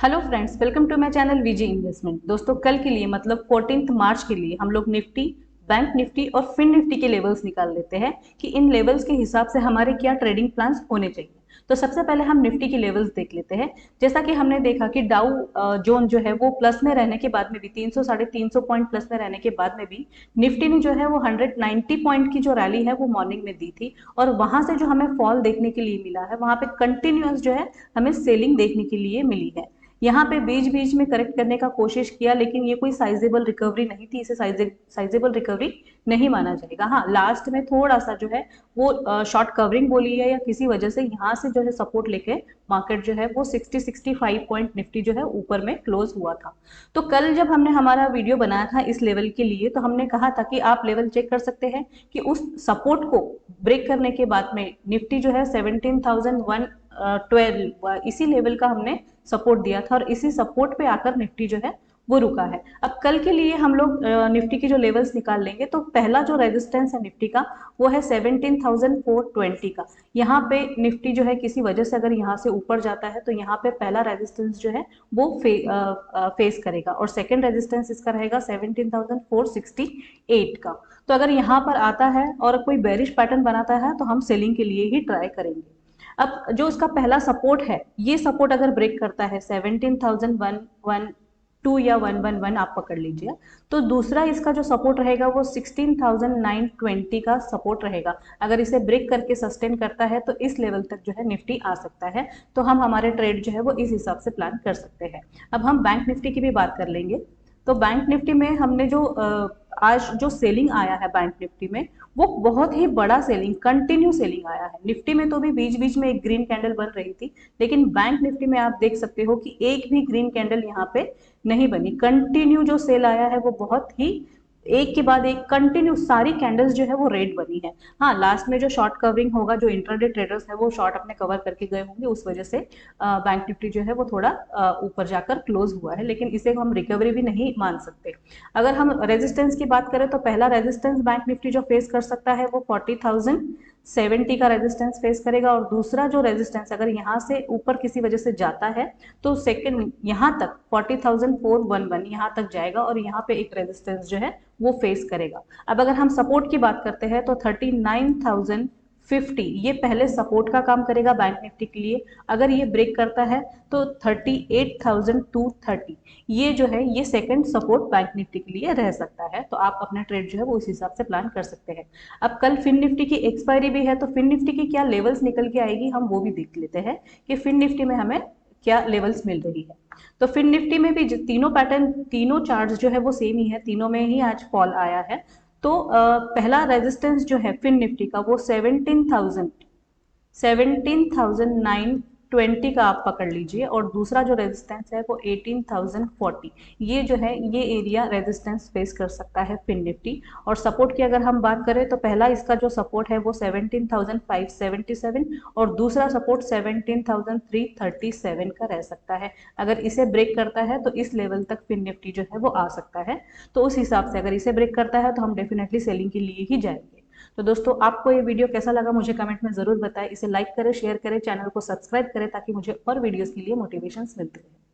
Hello friends, welcome to my channel VG investment. दोस्तों, कल के लिए मतलब 14 मार्च के लिए हम लोग निफ्टी, बैंक निफ्टी और फिन निफ्टी के लेवल्स निकाल लेते हैं कि इन लेवल्स के हिसाब से हमारे क्या ट्रेडिंग प्लान्स होने चाहिए। तो सबसे पहले हम निफ्टी की लेवल्स देख लेते हैं। जैसा कि हमने देखा कि डाउ जोन जो है वो प्लस में रहने के बाद में भी 300 साढ़े 300 पॉइंट प्लस में रहने के बाद में भी निफ्टी ने जो है वो 190 पॉइंट की जो रैली है वो मॉर्निंग में दी थी, और वहां से जो हमें फॉल देखने के लिए मिला है वहां पे कंटिन्यूअस जो है हमें सेलिंग देखने के लिए मिली है। यहाँ पे बीच बीच में करेक्ट करने का कोशिश किया, लेकिन ये कोई साइजेबल रिकवरी नहीं थी, इसे साइजेबल रिकवरी नहीं माना जाएगा। हाँ, लास्ट में थोड़ा सा जो है वो शॉर्ट कवरिंग बोली है या किसी वजह से यहाँ से जो है सपोर्ट लेके मार्केट जो है वो 60-65 पॉइंट निफ्टी जो है ऊपर में क्लोज हुआ था। तो कल जब हमने हमारा वीडियो बनाया था इस लेवल के लिए, तो हमने कहा था कि आप लेवल चेक कर सकते हैं कि उस सपोर्ट को ब्रेक करने के बाद में निफ्टी जो है 17,112 इसी लेवल का हमने सपोर्ट दिया था, और इसी सपोर्ट पे आकर निफ्टी जो है वो रुका है। अब कल के लिए हम लोग निफ्टी की जो लेवल्स निकाल लेंगे, तो पहला जो रेजिस्टेंस है निफ्टी का वो है 17,420 का। यहाँ पे निफ्टी जो है किसी वजह से अगर यहाँ से ऊपर जाता है तो यहाँ पे पहला रेजिस्टेंस जो है वो फेस करेगा, और सेकंड रेजिस्टेंस इसका रहेगा 17,468 का। तो अगर यहाँ पर आता है और कोई बेरिश पैटर्न बनाता है तो हम सेलिंग के लिए ही ट्राई करेंगे। अब जो उसका पहला सपोर्ट है, ये सपोर्ट अगर ब्रेक करता है 17,112 या 111 आप पकड़ लीजिए, तो दूसरा इसका जो सपोर्ट रहेगा वो 16,920 का सपोर्ट रहेगा। अगर इसे ब्रेक करके सस्टेन करता है तो इस लेवल तक जो है निफ्टी आ सकता है, तो हम हमारे ट्रेड जो है वो इस हिसाब से प्लान कर सकते हैं। अब हम बैंक निफ्टी की भी बात कर लेंगे। तो बैंक निफ्टी में हमने जो आज जो सेलिंग आया है बैंक निफ्टी में, वो बहुत ही बड़ा सेलिंग, कंटिन्यू सेलिंग आया है। निफ्टी में तो भी बीच बीच में एक ग्रीन कैंडल बन रही थी, लेकिन बैंक निफ्टी में आप देख सकते हो कि एक भी ग्रीन कैंडल यहाँ पे नहीं बनी। कंटिन्यू जो सेल आया है वो बहुत ही एक के बाद एक कंटिन्यू सारी कैंडल्स जो है वो रेड बनी है। हाँ, लास्ट में जो शॉर्ट कवरिंग होगा, जो इंट्राडे ट्रेडर्स है वो शॉर्ट अपने कवर करके गए होंगे, उस वजह से बैंक निफ्टी जो है वो थोड़ा ऊपर जाकर क्लोज हुआ है, लेकिन इसे हम रिकवरी भी नहीं मान सकते। अगर हम रेजिस्टेंस की बात करें तो पहला रेजिस्टेंस बैंक निफ्टी जो फेस कर सकता है वो 40,070 का रेजिस्टेंस फेस करेगा, और दूसरा जो रेजिस्टेंस अगर यहाँ से ऊपर किसी वजह से जाता है तो सेकंड यहाँ तक 40,411 यहाँ तक जाएगा, और यहाँ पे एक रेजिस्टेंस जो है वो फेस करेगा। अब अगर हम सपोर्ट की बात करते हैं तो 39,050 ये पहले सपोर्ट का काम करेगा बैंक निफ्टी के लिए। अगर ये ब्रेक करता है तो 38,230 ये जो है ये सेकंड सपोर्ट बैंक निफ्टी के लिए रह सकता है। तो आप अपना ट्रेड जो है वो उस हिसाब से प्लान कर सकते हैं। अब कल फिन निफ्टी की एक्सपायरी भी है, तो फिन निफ्टी की क्या लेवल्स निकल के आएगी हम वो भी देख लेते हैं कि फिन निफ्टी में हमें क्या लेवल्स मिल रही है। तो फिन निफ्टी में भी तीनों पैटर्न, तीनों चार्ट्स जो है वो सेम ही है, तीनों में ही आज फॉल आया है। तो पहला रेजिस्टेंस जो है फिन निफ्टी का वो 17,920 का आप पकड़ लीजिए, और दूसरा जो रेजिस्टेंस है वो 18,040। ये जो है ये एरिया रेजिस्टेंस फेस कर सकता है फिन निफ्टी। और सपोर्ट की अगर हम बात करें तो पहला इसका जो सपोर्ट है वो 17,577, और दूसरा सपोर्ट 17,337 का रह सकता है। अगर इसे ब्रेक करता है तो इस लेवल तक फिन निफ्टी जो है वो आ सकता है। तो उस हिसाब से अगर इसे ब्रेक करता है तो हम डेफिनेटली सेलिंग के लिए ही जाएंगे। तो दोस्तों, आपको ये वीडियो कैसा लगा मुझे कमेंट में जरूर बताएं। इसे लाइक करें, शेयर करें, चैनल को सब्सक्राइब करें ताकि मुझे और वीडियोस के लिए मोटिवेशंस मिलते रहे।